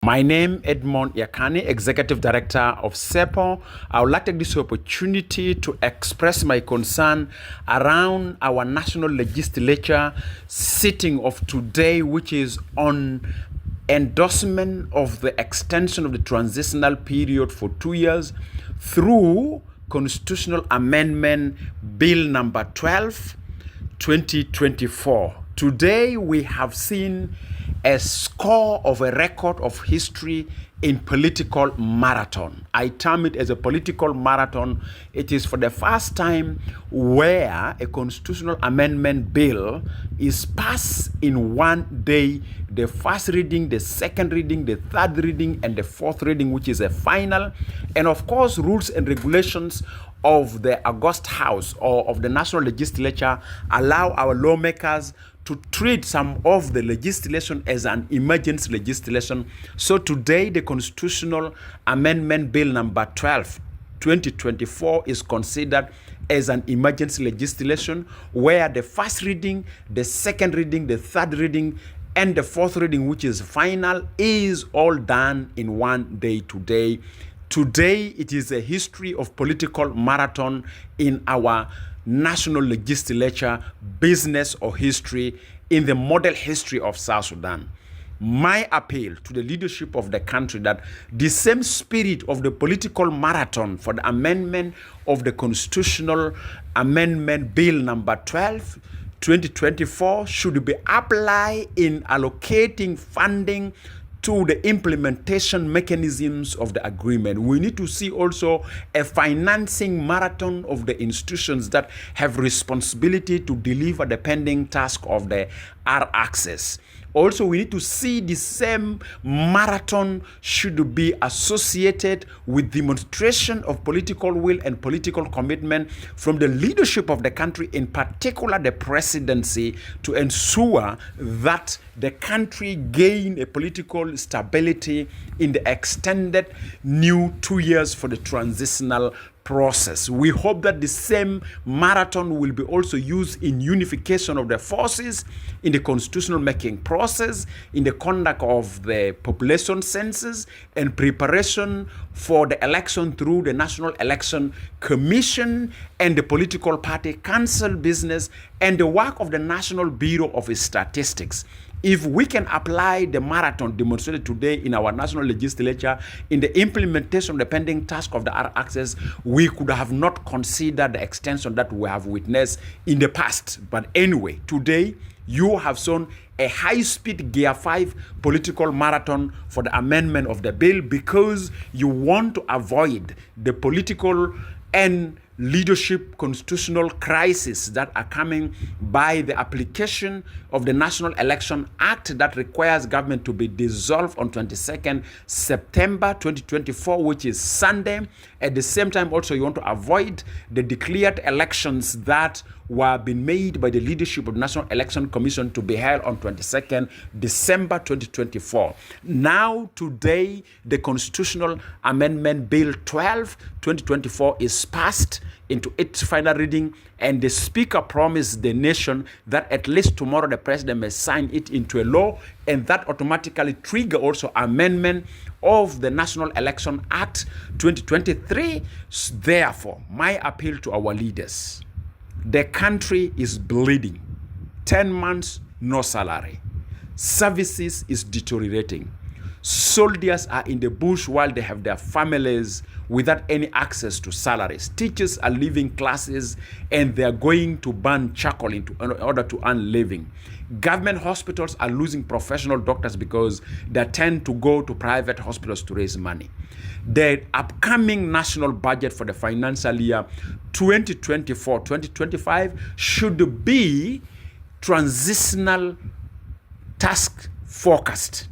My name Edmond Yakani, Executive Director of CEPO. I would like to take this opportunity to express my concern around our national legislature sitting of today, which is on endorsement of the extension of the transitional period for 2 years through Constitutional Amendment Bill number 12, 2024. Today we have seen a score of a record of history in political marathon. I term it as a political marathon. It is for the first time where a constitutional amendment bill is passed in one day, the first reading, the second reading, the third reading, and the fourth reading, which is a final. And of course, rules and regulations of the August House or of the National Legislature allow our lawmakers to treat some of the legislation as an emergency legislation. So today, the Constitutional Amendment Bill number 12, 2024 is considered as an emergency legislation where the first reading, the second reading, the third reading, and the fourth reading, which is final, is all done in one day today. Today, it is a history of political marathon in our national legislature, business or history in the model history of South Sudan. My appeal to the leadership of the country that the same spirit of the political marathon for the amendment of the Constitutional Amendment Bill number 12, 2024 should be applied in allocating funding to the implementation mechanisms of the agreement. We need to see also a financing marathon of the institutions that have responsibility to deliver the pending task of the R-Access. Also, we need to see the same marathon should be associated with demonstration of political will and political commitment from the leadership of the country, in particular the presidency, to ensure that the country gain a political stability in the extended new 2 years for the transitional process. We hope that the same marathon will be also used in unification of the forces, in the constitutional making process, in the conduct of the population census, and preparation for the election through the National Election Commission and the political party council business and the work of the National Bureau of Statistics. If we can apply the marathon demonstrated today in our national legislature in the implementation of the pending task of the R-Access, we could have not considered the extension that we have witnessed in the past. But anyway, today you have shown a high-speed Gear 5 political marathon for the amendment of the bill because you want to avoid the political and leadership constitutional crisis that are coming by the application of the National Election Act that requires government to be dissolved on 22nd September 2024, which is Sunday. At the same time, also, you want to avoid the declared elections that were being made by the leadership of the National Election Commission to be held on 22nd December 2024. Now, today, the Constitutional Amendment Bill 12, 2024 is passed into its final reading, and the Speaker promised the nation that at least tomorrow the President may sign it into a law, and that automatically trigger also amendment of the National Election Act 2023. Therefore, my appeal to our leaders: the country is bleeding. 10 months, no salary. Services is deteriorating. Soldiers are in the bush while they have their families without any access to salaries. Teachers are leaving classes and they are going to burn charcoal in order to earn living. Government hospitals are losing professional doctors because they tend to go to private hospitals to raise money. The upcoming national budget for the financial year 2024-2025 should be transitional task focused.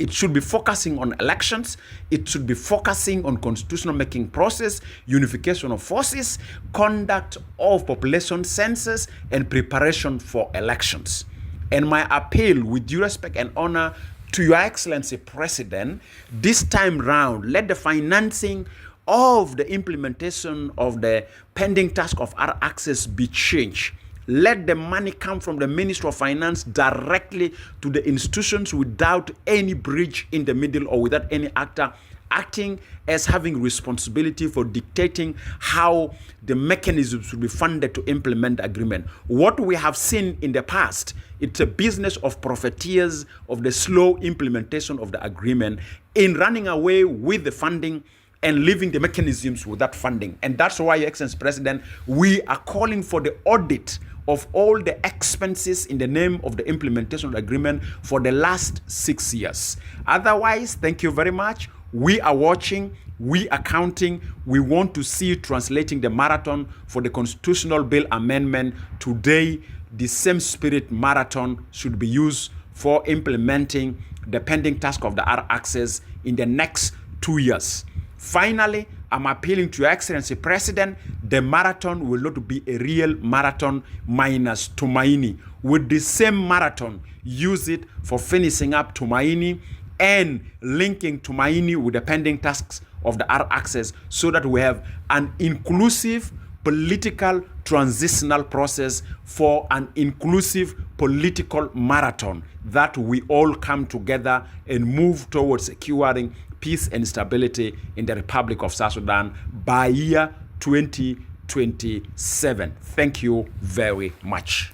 It should be focusing on elections. It should be focusing on constitutional making process, unification of forces, conduct of population census, and preparation for elections. And my appeal, with due respect and honor to Your Excellency President, this time round, let the financing of the implementation of the pending task of R-Access be changed. Let the money come from the Ministry of Finance directly to the institutions without any bridge in the middle or without any actor acting as having responsibility for dictating how the mechanisms will be funded to implement the agreement. What we have seen in the past, it's a business of profiteers of the slow implementation of the agreement in running away with the funding and leaving the mechanisms without funding. And that's why, Your Excellency President, we are calling for the audit of all the expenses in the name of the implementation of the agreement for the last 6 years. Otherwise, thank you very much. We are watching, we are counting. We want to see translating the marathon for the constitutional bill amendment today. The same spirit marathon should be used for implementing the pending task of the R-Access in the next 2 years. Finally, I'm appealing to Your Excellency President, the marathon will not be a real marathon minus Tumaini. With the same marathon, use it for finishing up Tumaini and linking Tumaini with the pending tasks of the R-Access so that we have an inclusive political transitional process for an inclusive political marathon that we all come together and move towards securing peace and stability in the Republic of South Sudan by year 2027. Thank you very much.